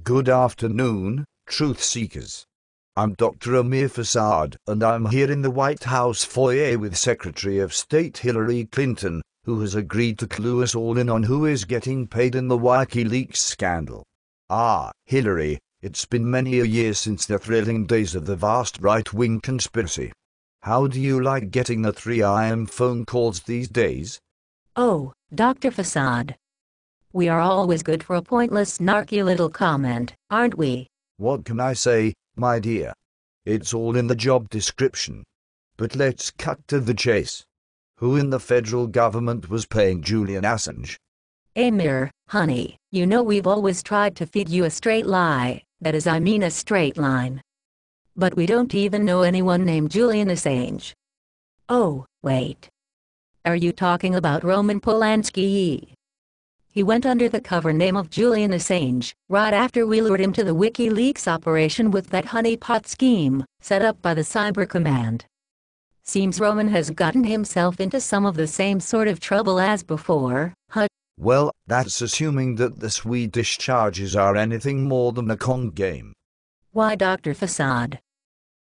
Good afternoon, truth seekers. I'm Dr. Amir Fassad, and I'm here in the White House foyer with Secretary of State Hillary Clinton, who has agreed to clue us all in on who is getting paid in the WikiLeaks scandal. Hillary, it's been many a year since the thrilling days of the vast right-wing conspiracy. How do you like getting the 3 AM phone calls these days? Oh, Dr. Fassad. We are always good for a pointless, snarky little comment, aren't we? What can I say, my dear? It's all in the job description. But let's cut to the chase. Who in the federal government was paying Julian Assange? Amir, honey, you know we've always tried to feed you a straight lie, that is a straight line. But we don't even know anyone named Julian Assange. Oh, wait. Are you talking about Roman Polanski? He went under the cover name of Julian Assange, right after we lured him to the WikiLeaks operation with that honeypot scheme, set up by the Cyber Command. Seems Roman has gotten himself into some of the same sort of trouble as before, huh? Well, that's assuming that the Swedish charges are anything more than a con game. Why, Dr. Fassad?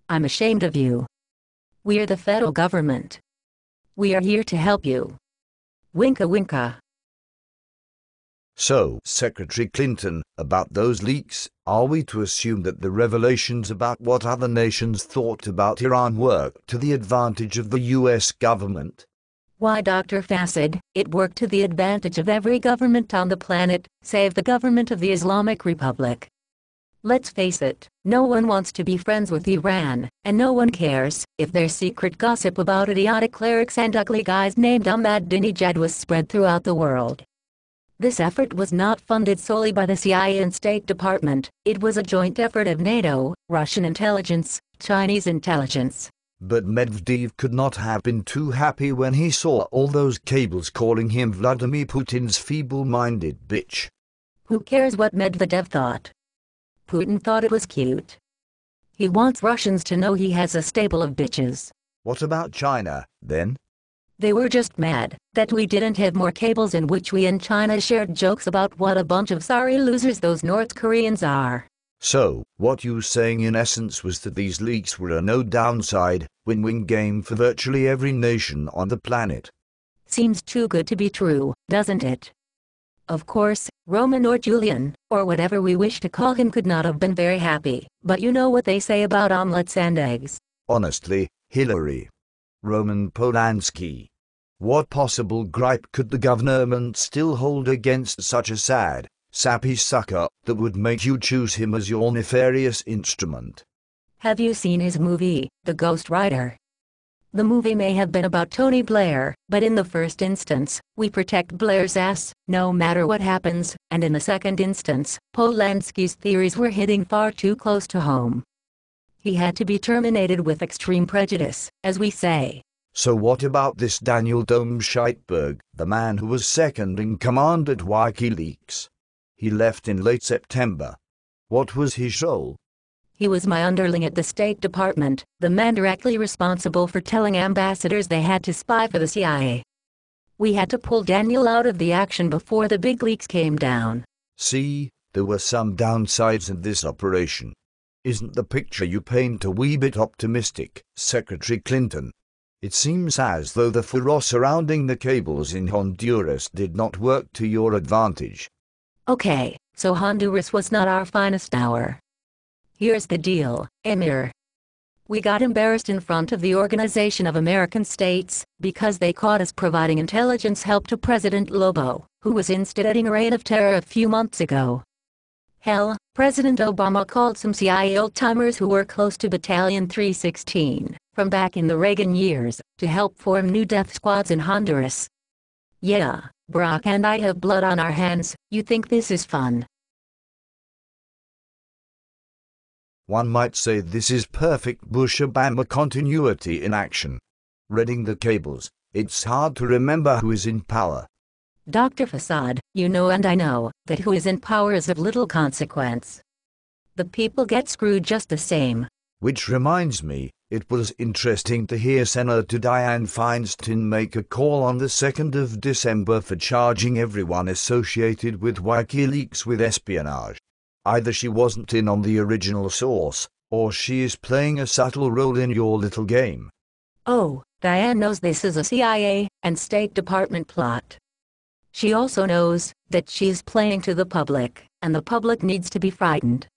I'm ashamed of you. We're the federal government. We are here to help you. Winka winka. So, Secretary Clinton, about those leaks, are we to assume that the revelations about what other nations thought about Iran worked to the advantage of the US government? Why, Dr. Fassad, it worked to the advantage of every government on the planet, save the government of the Islamic Republic. Let's face it, no one wants to be friends with Iran, and no one cares if their secret gossip about idiotic clerics and ugly guys named Ahmadinejad was spread throughout the world. This effort was not funded solely by the CIA and State Department, it was a joint effort of NATO, Russian intelligence, Chinese intelligence. But Medvedev could not have been too happy when he saw all those cables calling him Vladimir Putin's feeble-minded bitch. Who cares what Medvedev thought? Putin thought it was cute. He wants Russians to know he has a stable of bitches. What about China, then? They were just mad that we didn't have more cables in which we and China shared jokes about what a bunch of sorry losers those North Koreans are. So, what you saying in essence was that these leaks were a no-downside, win-win game for virtually every nation on the planet. Seems too good to be true, doesn't it? Of course, Roman or Julian, or whatever we wish to call him, could not have been very happy, but you know what they say about omelets and eggs. Honestly, Hillary. Roman Polanski. What possible gripe could the government still hold against such a sad, sappy sucker that would make you choose him as your nefarious instrument? Have you seen his movie, The Ghost Rider? The movie may have been about Tony Blair, but in the first instance, we protect Blair's ass, no matter what happens, and in the second instance, Polanski's theories were hitting far too close to home. He had to be terminated with extreme prejudice, as we say. So what about this Daniel Scheitberg, the man who was second in command at WikiLeaks? He left in late September. What was his role? He was my underling at the State Department, the man directly responsible for telling ambassadors they had to spy for the CIA. We had to pull Daniel out of the action before the big leaks came down. See, there were some downsides in this operation. Isn't the picture you paint a wee bit optimistic, Secretary Clinton? It seems as though the furor surrounding the cables in Honduras did not work to your advantage. Okay, so Honduras was not our finest hour. Here's the deal, Amir. We got embarrassed in front of the Organization of American States, because they caught us providing intelligence help to President Lobo, who was instigating a reign of terror a few months ago. Hell, President Obama called some CIA old-timers who were close to Battalion 316, from back in the Reagan years, to help form new death squads in Honduras. Yeah, Brock and I have blood on our hands. You think this is fun? One might say this is perfect Bush-Obama continuity in action. Reading the cables, it's hard to remember who is in power. Dr. Fassad, you know and I know, that who is in power is of little consequence. The people get screwed just the same. Which reminds me, it was interesting to hear Senator Dianne Feinstein make a call on the 2nd of December for charging everyone associated with WikiLeaks with espionage. Either she wasn't in on the original source, or she is playing a subtle role in your little game. Oh, Diane knows this is a CIA and State Department plot. She also knows that she is playing to the public, and the public needs to be frightened.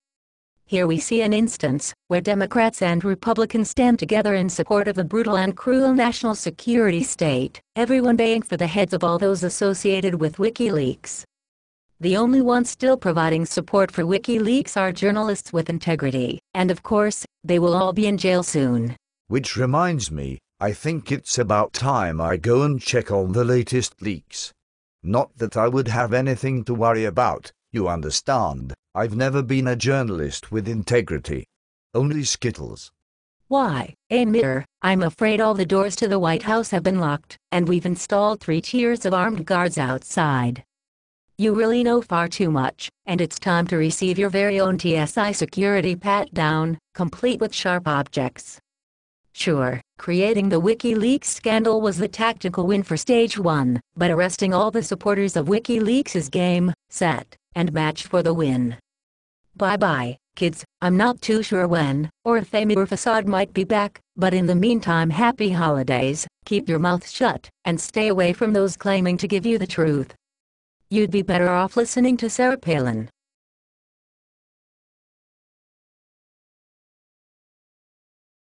Here we see an instance where Democrats and Republicans stand together in support of a brutal and cruel national security state, everyone baying for the heads of all those associated with WikiLeaks. The only ones still providing support for WikiLeaks are journalists with integrity, and of course, they will all be in jail soon. Which reminds me, I think it's about time I go and check on the latest leaks. Not that I would have anything to worry about, you understand. I've never been a journalist with integrity. Only skittles. Why, Amir, I'm afraid all the doors to the White House have been locked, and we've installed 3 tiers of armed guards outside. You really know far too much, and it's time to receive your very own TSI security pat-down, complete with sharp objects. Sure, creating the WikiLeaks scandal was the tactical win for stage 1, but arresting all the supporters of WikiLeaks is game, set, and match for the win. Bye-bye, kids. I'm not too sure when, or if Amir Fassad might be back, but in the meantime, happy holidays, keep your mouth shut, and stay away from those claiming to give you the truth. You'd be better off listening to Sarah Palin.